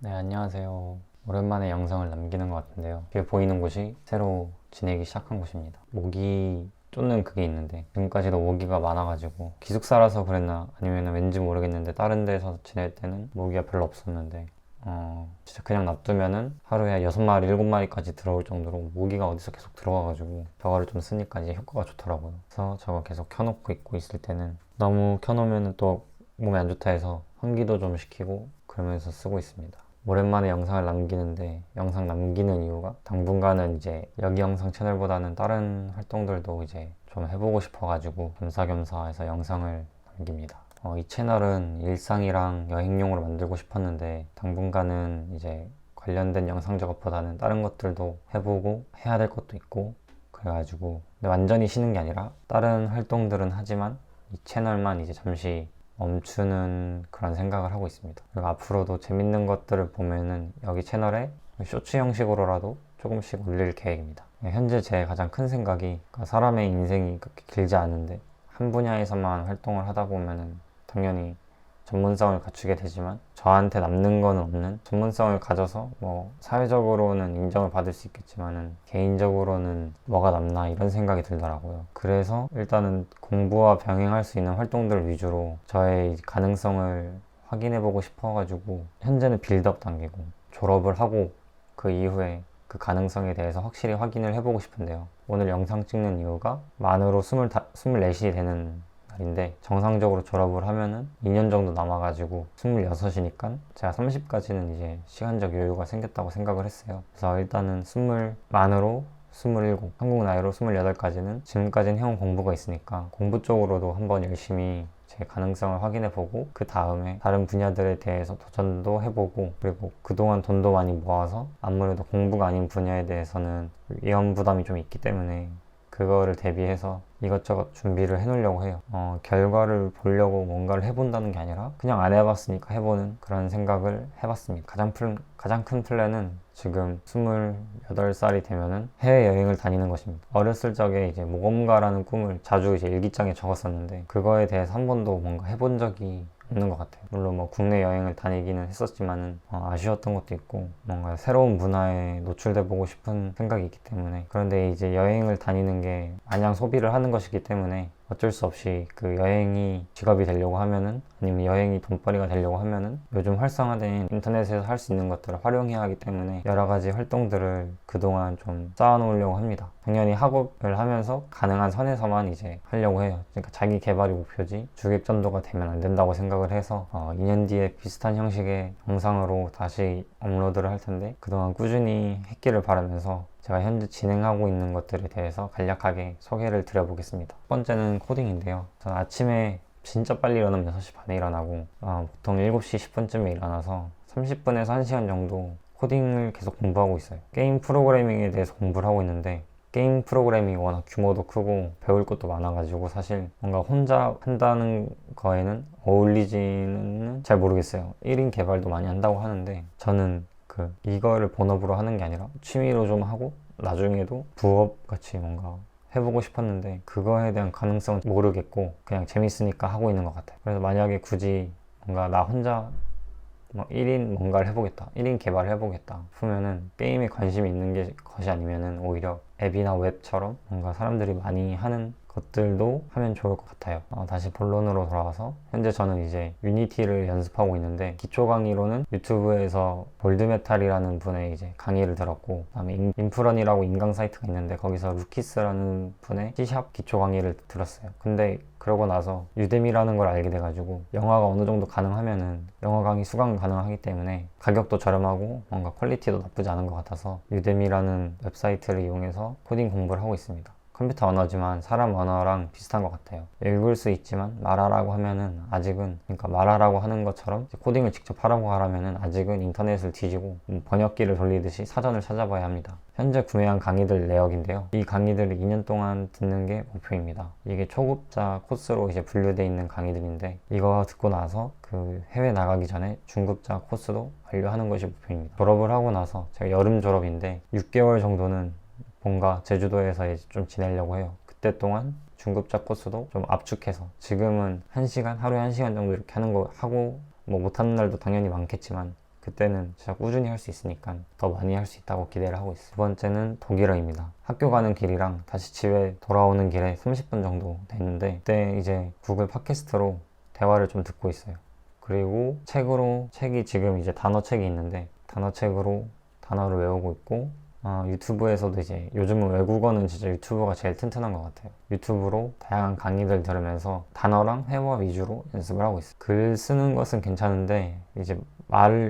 네, 안녕하세요. 오랜만에 영상을 남기는 것 같은데요. 뒤에 보이는 곳이 새로 지내기 시작한 곳입니다. 모기 쫓는 그게 있는데 지금까지도 모기가 많아가지고 기숙사라서 그랬나 아니면 왠지 모르겠는데 다른 데서 지낼 때는 모기가 별로 없었는데 진짜 그냥 놔두면은 하루에 6마리, 7마리까지 들어올 정도로 모기가 어디서 계속 들어와가지고 저거를 좀 쓰니까 이제 효과가 좋더라고요. 그래서 저거 계속 켜놓고 있고 있을 때는 너무 켜놓으면 또 몸에 안 좋다 해서 환기도 좀 시키고 그러면서 쓰고 있습니다. 오랜만에 영상을 남기는데 영상 남기는 이유가 당분간은 이제 여기 영상 채널보다는 다른 활동들도 이제 좀 해보고 싶어가지고 겸사겸사 해서 영상을 남깁니다. 이 채널은 일상이랑 여행용으로 만들고 싶었는데 당분간은 이제 관련된 영상 작업보다는 다른 것들도 해보고 해야 될 것도 있고 그래가지고 근데 완전히 쉬는 게 아니라 다른 활동들은 하지만 이 채널만 이제 잠시 멈추는 그런 생각을 하고 있습니다. 그리고 앞으로도 재밌는 것들을 보면은 여기 채널에 쇼츠 형식으로라도 조금씩 올릴 계획입니다. 현재 제 가장 큰 생각이 그러니까 사람의 인생이 그렇게 길지 않은데 한 분야에서만 활동을 하다 보면은 당연히 전문성을 갖추게 되지만 저한테 남는 건 없는 전문성을 가져서 뭐 사회적으로는 인정을 받을 수 있겠지만은 개인적으로는 뭐가 남나 이런 생각이 들더라고요. 그래서 일단은 공부와 병행할 수 있는 활동들 위주로 저의 가능성을 확인해보고 싶어가지고 현재는 빌드업 단계고 졸업을 하고 그 이후에 그 가능성에 대해서 확실히 확인을 해보고 싶은데요. 오늘 영상 찍는 이유가 만으로 24이 되는 날인데 정상적으로 졸업을 하면은 2년 정도 남아가지고 26이니까 제가 30까지는 이제 시간적 여유가 생겼다고 생각을 했어요. 그래서 일단은 20 만으로 27, 한국 나이로 28까지는 지금까지는 해온 공부가 있으니까 공부 쪽으로도 한번 열심히 제 가능성을 확인해보고 그 다음에 다른 분야들에 대해서 도전도 해보고 그리고 그동안 돈도 많이 모아서 아무래도 공부가 아닌 분야에 대해서는 위험 부담이 좀 있기 때문에 그거를 대비해서 이것저것 준비를 해놓으려고 해요. 결과를 보려고 뭔가를 해본다는 게 아니라 그냥 안 해봤으니까 해보는 그런 생각을 해봤습니다. 가장 큰 플랜은 지금 28살이 되면은 해외여행을 다니는 것입니다. 어렸을 적에 이제 모험가라는 꿈을 자주 이제 일기장에 적었었는데 그거에 대해서 한 번도 뭔가 해본 적이 없는 것 같아요. 물론 뭐 국내 여행을 다니기는 했었지만은 아쉬웠던 것도 있고 뭔가 새로운 문화에 노출돼 보고 싶은 생각이 있기 때문에 그런데 이제 여행을 다니는 게 마냥 소비를 하는 것이기 때문에 어쩔 수 없이 그 여행이 직업이 되려고 하면은 아니면 여행이 돈벌이가 되려고 하면은 요즘 활성화된 인터넷에서 할 수 있는 것들을 활용해야 하기 때문에 여러 가지 활동들을 그동안 좀 쌓아놓으려고 합니다. 당연히 학업을 하면서 가능한 선에서만 이제 하려고 해요. 그러니까 자기 개발이 목표지 주객전도가 되면 안 된다고 생각을 해서 2년 뒤에 비슷한 형식의 영상으로 다시 업로드를 할 텐데 그동안 꾸준히 했기를 바라면서 제가 현재 진행하고 있는 것들에 대해서 간략하게 소개를 드려보겠습니다. 첫 번째는 코딩인데요. 저는 아침에 진짜 빨리 일어나면 6시 반에 일어나고 보통 7시 10분쯤에 일어나서 30분에서 1시간 정도 코딩을 계속 공부하고 있어요. 게임 프로그래밍에 대해서 공부를 하고 있는데 게임 프로그래밍이 워낙 규모도 크고 배울 것도 많아가지고 사실 뭔가 혼자 한다는 거에는 어울리지는 잘 모르겠어요. 1인 개발도 많이 한다고 하는데 저는 이거를 본업으로 하는 게 아니라 취미로 좀 하고 나중에도 부업같이 뭔가 해보고 싶었는데 그거에 대한 가능성은 모르겠고 그냥 재밌으니까 하고 있는 것 같아요. 그래서 만약에 굳이 뭔가 나 혼자 1인 뭔가를 해보겠다 1인 개발을 해보겠다 싶으면은 게임에 관심이 있는 것이 아니면은 오히려 앱이나 웹처럼 뭔가 사람들이 많이 하는 것들도 하면 좋을 것 같아요. 다시 본론으로 돌아와서 현재 저는 이제 유니티를 연습하고 있는데 기초 강의로는 유튜브에서 골드메탈이라는 분의 이제 강의를 들었고 그다음에 인프런이라고 인강 사이트가 있는데 거기서 루키스라는 분의 C샵 기초 강의를 들었어요. 근데 그러고 나서 유데미라는 걸 알게 돼가지고 영어가 어느 정도 가능하면은 영어 강의 수강 가능하기 때문에 가격도 저렴하고 뭔가 퀄리티도 나쁘지 않은 것 같아서 유데미라는 웹사이트를 이용해서 코딩 공부를 하고 있습니다. 컴퓨터 언어지만 사람 언어랑 비슷한 것 같아요. 읽을 수 있지만 말하라고 하면은 아직은 그러니까 말하라고 하는 것처럼 코딩을 직접 하라고 하라면은 아직은 인터넷을 뒤지고 번역기를 돌리듯이 사전을 찾아봐야 합니다. 현재 구매한 강의들 내역인데요. 이 강의들을 2년 동안 듣는 게 목표입니다. 이게 초급자 코스로 이제 분류되어 있는 강의들인데 이거 듣고 나서 그 해외 나가기 전에 중급자 코스도 완료하는 것이 목표입니다. 졸업을 하고 나서 제가 여름 졸업인데 6개월 정도는 뭔가 제주도에서 이제 좀 지내려고 해요. 그때 동안 중급자 코스도 좀 압축해서 지금은 1시간, 하루에 1시간 정도 이렇게 하는 거 하고 뭐 못하는 날도 당연히 많겠지만 그때는 진짜 꾸준히 할 수 있으니까 더 많이 할 수 있다고 기대를 하고 있어요. 두 번째는 독일어입니다. 학교 가는 길이랑 다시 집에 돌아오는 길에 30분 정도 되는데 그때 이제 구글 팟캐스트로 대화를 좀 듣고 있어요. 그리고 책이 지금 이제 단어책이 있는데 단어책으로 단어를 외우고 있고 유튜브에서도 이제 요즘은 외국어는 진짜 유튜브가 제일 튼튼한 것 같아요. 유튜브로 다양한 강의들 들으면서 단어랑 회화 위주로 연습을 하고 있어요. 글 쓰는 것은 괜찮은데 이제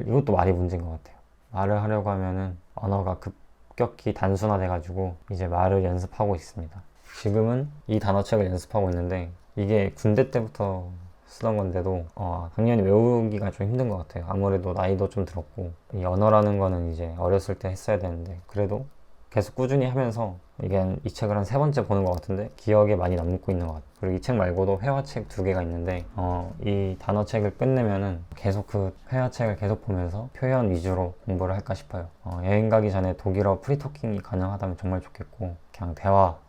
이것도 말이 문제인 것 같아요. 말을 하려고 하면은 언어가 급격히 단순화돼가지고 이제 말을 연습하고 있습니다. 지금은 이 단어책을 연습하고 있는데 이게 군대 때부터 쓰던 건데도 당연히 외우기가 좀 힘든 것 같아요. 아무래도 나이도 좀 들었고 이 언어라는 거는 이제 어렸을 때 했어야 되는데 그래도 계속 꾸준히 하면서 이게 이 책을 한 3번째 보는 것 같은데 기억에 많이 남고 있는 것 같아요. 그리고 이 책 말고도 회화책 2개가 있는데 이 단어책을 끝내면은 계속 그 회화책을 계속 보면서 표현 위주로 공부를 할까 싶어요. 여행 가기 전에 독일어 프리토킹이 가능하다면 정말 좋겠고 그냥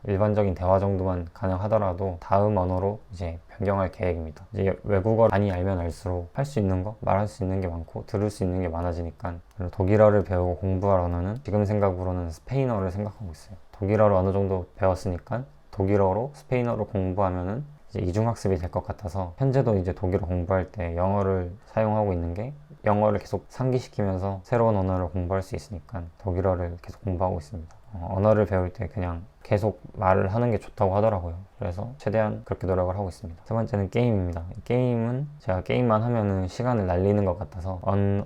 일반적인 대화 정도만 가능하더라도 다음 언어로 이제 변경할 계획입니다. 이제 외국어를 많이 알면 알수록 할 수 있는 거, 말할 수 있는 게 많고 들을 수 있는 게 많아지니까 독일어를 배우고 공부할 언어는 지금 생각으로는 스페인어를 생각하고 있어요. 독일어를 어느 정도 배웠으니까 독일어로 스페인어로 공부하면은 이제 이중학습이 될 것 같아서 현재도 이제 독일어 공부할 때 영어를 사용하고 있는 게 영어를 계속 상기시키면서 새로운 언어를 공부할 수 있으니까 독일어를 계속 공부하고 있습니다. 언어를 배울 때 그냥 계속 말을 하는 게 좋다고 하더라고요. 그래서 최대한 그렇게 노력을 하고 있습니다. 세 번째는 게임입니다. 게임은 제가 게임만 하면은 시간을 날리는 것 같아서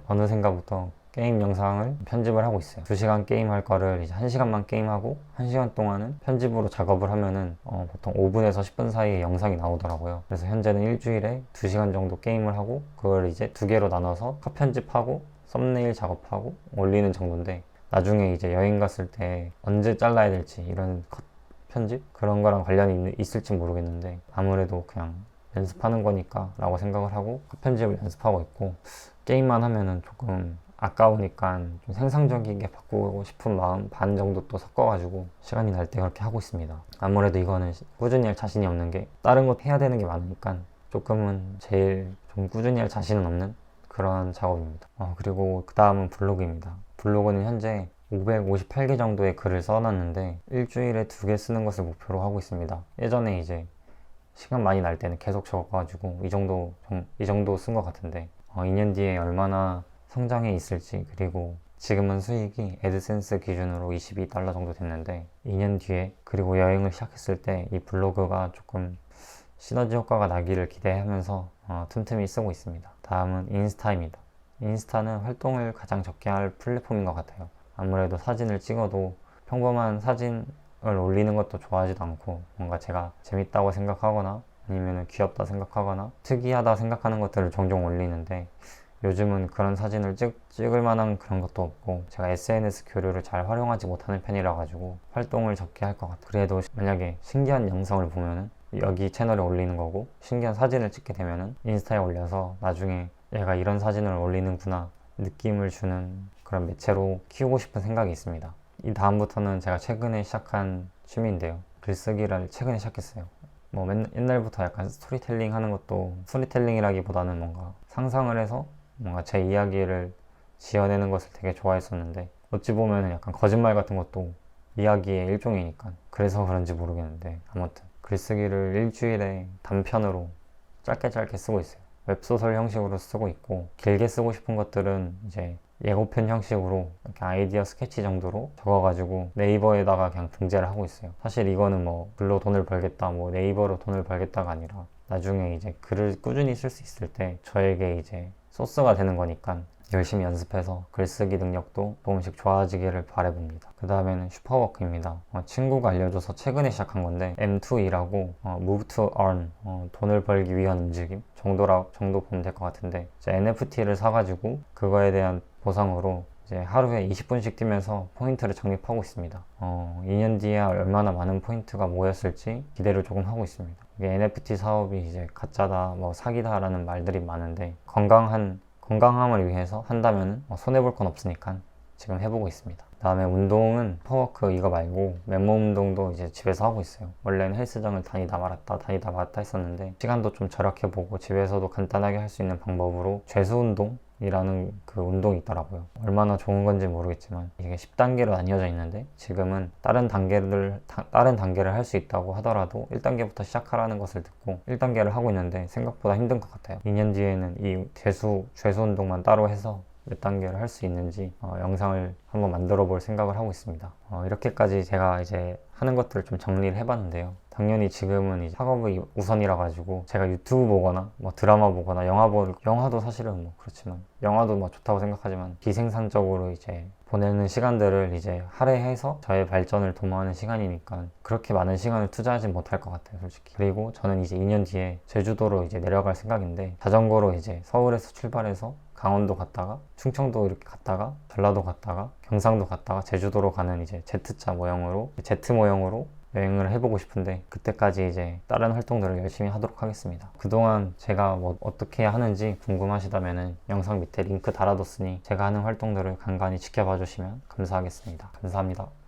어느샌가부터 게임 영상을 편집을 하고 있어요. 2시간 게임할 거를 이제 1시간만 게임하고 1시간 동안은 편집으로 작업을 하면은 보통 5분에서 10분 사이에 영상이 나오더라고요. 그래서 현재는 일주일에 2시간 정도 게임을 하고 그걸 이제 2개로 나눠서 컷 편집하고 썸네일 작업하고 올리는 정도인데 나중에 이제 여행 갔을 때 언제 잘라야 될지 이런 컷 편집? 그런 거랑 관련이 있을지 모르겠는데 아무래도 그냥 연습하는 거니까 라고 생각을 하고 컷 편집을 연습하고 있고 게임만 하면은 조금 아까우니까 좀 생산적이게 바꾸고 싶은 마음 반 정도 또 섞어가지고 시간이 날 때 그렇게 하고 있습니다. 아무래도 이거는 꾸준히 할 자신이 없는 게 다른 것 해야 되는 게 많으니까 조금은 제일 좀 꾸준히 할 자신은 없는 그런 작업입니다. 그리고 그 다음은 블로그입니다. 블로그는 현재 558개 정도의 글을 써놨는데 일주일에 2개 쓰는 것을 목표로 하고 있습니다. 예전에 이제 시간 많이 날 때는 계속 적어가지고 이 정도 쓴 것 같은데 2년 뒤에 얼마나 성장해 있을지 그리고 지금은 수익이 애드센스 기준으로 $22 정도 됐는데 2년 뒤에 그리고 여행을 시작했을 때 이 블로그가 조금 시너지 효과가 나기를 기대하면서 틈틈이 쓰고 있습니다. 다음은 인스타입니다. 인스타는 활동을 가장 적게 할 플랫폼인 것 같아요. 아무래도 사진을 찍어도 평범한 사진을 올리는 것도 좋아하지도 않고 뭔가 제가 재밌다고 생각하거나 아니면 귀엽다 생각하거나 특이하다 생각하는 것들을 종종 올리는데 요즘은 그런 사진을 찍을 만한 그런 것도 없고 제가 SNS 교류를 잘 활용하지 못하는 편이라 가지고 활동을 적게 할 것 같아요. 그래도 만약에 신기한 영상을 보면은 여기 채널에 올리는 거고 신기한 사진을 찍게 되면은 인스타에 올려서 나중에 얘가 이런 사진을 올리는구나 느낌을 주는 그런 매체로 키우고 싶은 생각이 있습니다. 이 다음부터는 제가 최근에 시작한 취미인데요. 글쓰기를 최근에 시작했어요. 옛날부터 약간 스토리텔링 하는 것도 스토리텔링이라기보다는 뭔가 상상을 해서 뭔가 제 이야기를 지어내는 것을 되게 좋아했었는데 어찌 보면 약간 거짓말 같은 것도 이야기의 일종이니까 그래서 그런지 모르겠는데 아무튼 글쓰기를 일주일에 단편으로 짧게 쓰고 있어요. 웹소설 형식으로 쓰고 있고 길게 쓰고 싶은 것들은 이제 예고편 형식으로 이렇게 아이디어 스케치 정도로 적어가지고 네이버에다가 그냥 등재를 하고 있어요. 사실 이거는 글로 돈을 벌겠다, 네이버로 돈을 벌겠다가 아니라 나중에 이제 글을 꾸준히 쓸 수 있을 때 저에게 이제 소스가 되는 거니까 열심히 연습해서 글쓰기 능력도 조금씩 좋아지기를 바라봅니다. 그 다음에는 슈퍼워크입니다. 친구가 알려줘서 최근에 시작한 건데 M2E라고 Move to Earn 돈을 벌기 위한 움직임 정도 보면 될 것 같은데 이제 NFT를 사가지고 그거에 대한 보상으로 이제 하루에 20분씩 뛰면서 포인트를 적립하고 있습니다. 2년 뒤에 얼마나 많은 포인트가 모였을지 기대를 조금 하고 있습니다. 이게 NFT 사업이 이제 가짜다, 사기다라는 말들이 많은데 건강함을 위해서 한다면 손해볼 건 없으니까 지금 해보고 있습니다. 다음에 운동은 슈퍼워크 이거 말고 맨몸 운동도 이제 집에서 하고 있어요. 원래는 헬스장을 다니다 말았다 했었는데 시간도 좀 절약해보고 집에서도 간단하게 할 수 있는 방법으로 죄수 운동 이라는 그 운동이 있더라고요. 얼마나 좋은 건지 모르겠지만 이게 10단계로 나뉘어져 있는데 지금은 다른 단계를 할 수 있다고 하더라도 1단계부터 시작하라는 것을 듣고 1단계를 하고 있는데 생각보다 힘든 것 같아요. 2년 뒤에는 이 죄수 운동만 따로 해서 몇 단계를 할 수 있는지 영상을 한번 만들어 볼 생각을 하고 있습니다. 이렇게까지 제가 이제 하는 것들을 좀 정리를 해봤는데요. 당연히 지금은 이제 학업이 우선이라 가지고 제가 유튜브 보거나 뭐 드라마 보거나 영화도 사실은 뭐 그렇지만 영화도 뭐 좋다고 생각하지만 비생산적으로 이제 보내는 시간들을 이제 할애해서 저의 발전을 도모하는 시간이니까 그렇게 많은 시간을 투자하지 못할 것 같아요, 솔직히. 그리고 저는 이제 2년 뒤에 제주도로 이제 내려갈 생각인데 자전거로 이제 서울에서 출발해서 강원도 갔다가 충청도 이렇게 갔다가 전라도 갔다가 경상도 갔다가 제주도로 가는 이제 Z 모형으로 여행을 해보고 싶은데 그때까지 이제 다른 활동들을 열심히 하도록 하겠습니다. 그동안 제가 뭐 어떻게 하는지 궁금하시다면은 영상 밑에 링크 달아뒀으니 제가 하는 활동들을 간간히 지켜봐 주시면 감사하겠습니다. 감사합니다.